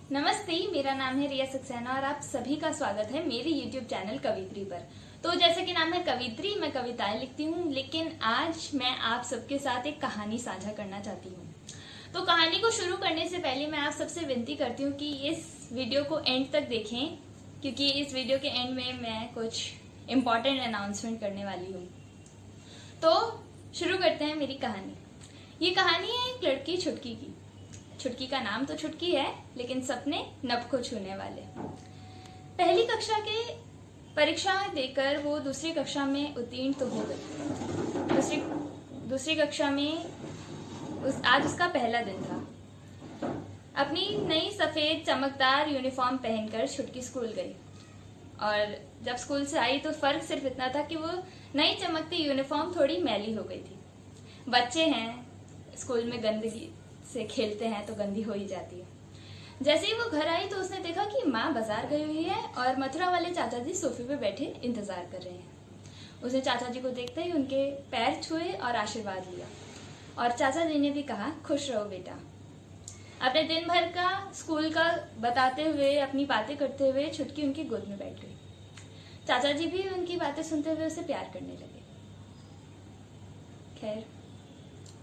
नमस्ते, मेरा नाम है रिया सक्सेना और आप सभी का स्वागत है मेरे YouTube चैनल कवित्री पर। तो जैसे कि नाम है कवित्री, मैं कविताएं लिखती हूँ, लेकिन आज मैं आप सबके साथ एक कहानी साझा करना चाहती हूँ। तो कहानी को शुरू करने से पहले मैं आप सबसे विनती करती हूँ कि इस वीडियो को एंड तक देखें, क्योंकि इस वीडियो के एंड में मैं कुछ इम्पोर्टेंट अनाउंसमेंट करने वाली हूँ। तो शुरू करते हैं मेरी कहानी। ये कहानी है एक लड़की छुटकी की। छुटकी का नाम तो छुटकी है, लेकिन सपने नभ को छूने वाले। पहली कक्षा के परीक्षा देकर वो दूसरी कक्षा में उत्तीर्ण तो हो गई। दूसरी कक्षा में आज उसका पहला दिन था। अपनी नई सफेद चमकदार यूनिफॉर्म पहनकर छुटकी स्कूल गई। और जब स्कूल से आई तो फर्क सिर्फ इतना था कि वो नई चमकती यूनिफॉर्म थोड़ी मैली हो गई थी। बच्चे हैं, स्कूल में गंदगी से खेलते हैं तो गंदी हो ही जाती है। जैसे ही वो घर आई तो उसने देखा कि माँ बाजार गई हुई है और मथुरा वाले चाचा जी सोफे पे बैठे इंतजार कर रहे हैं। उसने चाचा जी को देखते ही उनके पैर छुए और आशीर्वाद लिया। और चाचा जी ने भी कहा, खुश रहो बेटा। अपने दिन भर का स्कूल का बताते हुए, अपनी बातें करते हुए छुटकी उनकी गोद में बैठ गई। चाचा जी भी उनकी बातें सुनते हुए उसे प्यार करने लगे। खैर,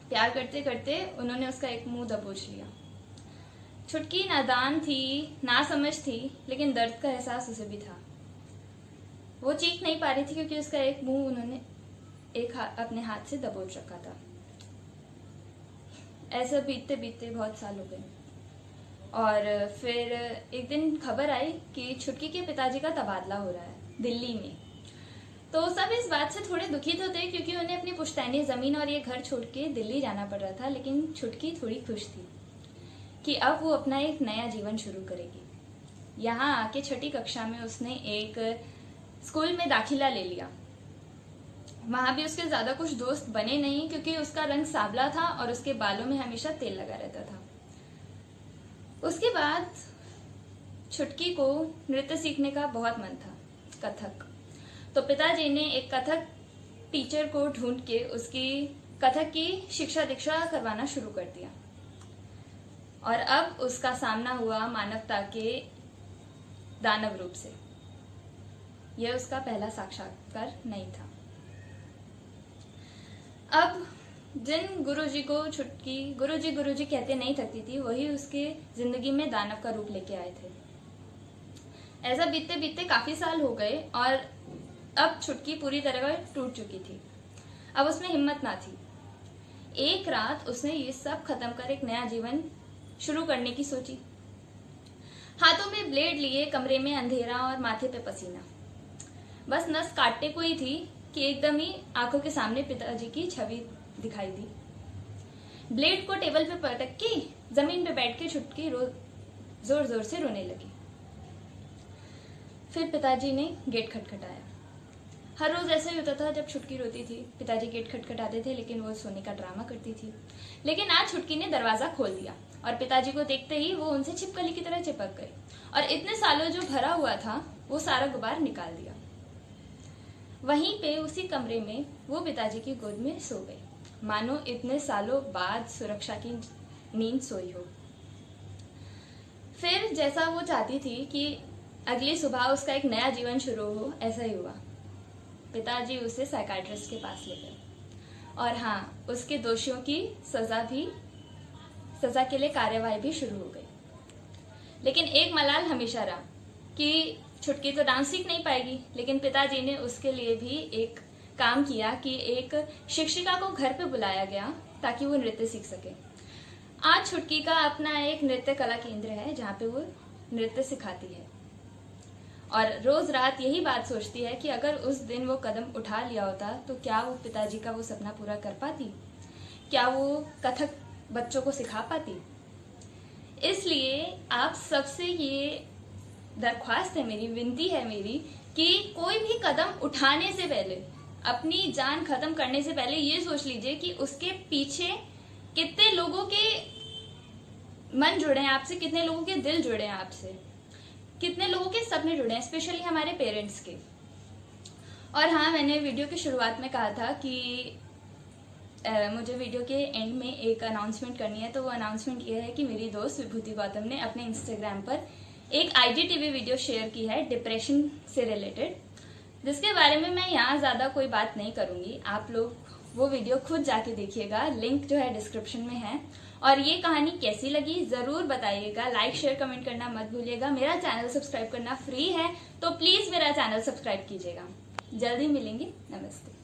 प्यार करते करते उन्होंने उसका एक मुंह दबोच लिया। छुटकी नादान थी, ना समझ थी, लेकिन दर्द का एहसास उसे भी था। वो चीख नहीं पा रही थी क्योंकि उसका एक मुंह उन्होंने अपने हाथ से दबोच रखा था। ऐसा बीतते बीतते बहुत साल हो गए और फिर एक दिन खबर आई कि छुटकी के पिताजी का तबादला हो रहा है दिल्ली में। तो सब इस बात से थोड़े दुखी तो थे क्योंकि उन्हें अपनी पुश्तैनी जमीन और ये घर छोड़ के दिल्ली जाना पड़ रहा था, लेकिन छुटकी थोड़ी खुश थी कि अब वो अपना एक नया जीवन शुरू करेगी। यहाँ आके छठी कक्षा में उसने एक स्कूल में दाखिला ले लिया। वहां भी उसके ज्यादा कुछ दोस्त बने नहीं क्योंकि उसका रंग सांवला था और उसके बालों में हमेशा तेल लगा रहता था। उसके बाद छुटकी को नृत्य सीखने का बहुत मन था, कथक। तो पिताजी ने एक कथक टीचर को ढूंढ के उसकी कथक की शिक्षा दीक्षा करवाना शुरू कर दिया। और अब उसका सामना हुआ मानवता के दानव रूप से। यह उसका पहला साक्षात्कार नहीं था। अब जिन गुरुजी को छुटकी गुरुजी कहते नहीं थकती थी, वही उसके जिंदगी में दानव का रूप लेके आए थे। ऐसा बीतते बीतते काफी साल हो गए और अब छुटकी पूरी तरह टूट चुकी थी। अब उसमें हिम्मत ना थी। एक रात उसने ये सब खत्म कर एक नया जीवन शुरू करने की सोची। हाथों में ब्लेड लिए, कमरे में अंधेरा और माथे पे पसीना। बस नस काटने को ही थी कि एकदम ही आंखों के सामने पिताजी की छवि दिखाई दी। ब्लेड को टेबल पे पटक के जमीन पे बैठ के छुटकी जोर जोर से रोने लगी। फिर पिताजी ने गेट खटखटाया। हर रोज ऐसा ही होता था जब छुटकी रोती थी। पिताजी गेट खटखटाते थे, लेकिन वो सोने का ड्रामा करती थी। लेकिन आज छुटकी ने दरवाजा खोल दिया और पिताजी को देखते ही वो उनसे छिपकली की तरह चिपक गई और इतने सालों जो भरा हुआ था वो सारा गुबार निकाल दिया। वहीं पे उसी कमरे में वो पिताजी की गोद में सो गई, मानो इतने सालों बाद सुरक्षा की नींद सोई हो। फिर जैसा वो चाहती थी कि अगली सुबह उसका एक नया जीवन शुरू हो, ऐसा ही हुआ। पिताजी उसे साइकाट्रिस्ट के पास ले गए और हाँ, उसके दोषियों की सजा के लिए कार्यवाही भी शुरू हो गई। लेकिन एक मलाल हमेशा रहा कि छुटकी तो डांस सीख नहीं पाएगी, लेकिन पिताजी ने उसके लिए भी एक काम किया कि एक शिक्षिका को घर पे बुलाया गया ताकि वो नृत्य सीख सके। आज छुटकी का अपना एक नृत्य कला केंद्र है जहाँ पे वो नृत्य सिखाती है और रोज रात यही बात सोचती है कि अगर उस दिन वो कदम उठा लिया होता तो क्या वो पिताजी का वो सपना पूरा कर पाती, क्या वो कथक बच्चों को सिखा पाती। इसलिए आप सबसे ये दरख्वास्त है मेरी, विनती है मेरी कि कोई भी कदम उठाने से पहले, अपनी जान खत्म करने से पहले ये सोच लीजिए कि उसके पीछे कितने लोगों के मन जुड़े हैं आपसे, कितने लोगों के दिल जुड़े हैं आपसे, कितने लोगों के सपने जुड़े हैं, स्पेशली हमारे पेरेंट्स के। और हाँ, मैंने वीडियो की शुरुआत में कहा था कि मुझे वीडियो के एंड में एक अनाउंसमेंट करनी है। तो वो अनाउंसमेंट ये है कि मेरी दोस्त विभूति गौतम ने अपने इंस्टाग्राम पर एक IGTV वीडियो शेयर की है डिप्रेशन से रिलेटेड, जिसके बारे में मैं यहाँ ज़्यादा कोई बात नहीं करूँगी। आप लोग वो वीडियो खुद जाके देखिएगा, लिंक जो है डिस्क्रिप्शन में है। और ये कहानी कैसी लगी ज़रूर बताइएगा, लाइक शेयर कमेंट करना मत भूलिएगा। मेरा चैनल सब्सक्राइब करना फ्री है, तो प्लीज़ मेरा चैनल सब्सक्राइब कीजिएगा। जल्दी मिलेंगे, नमस्ते।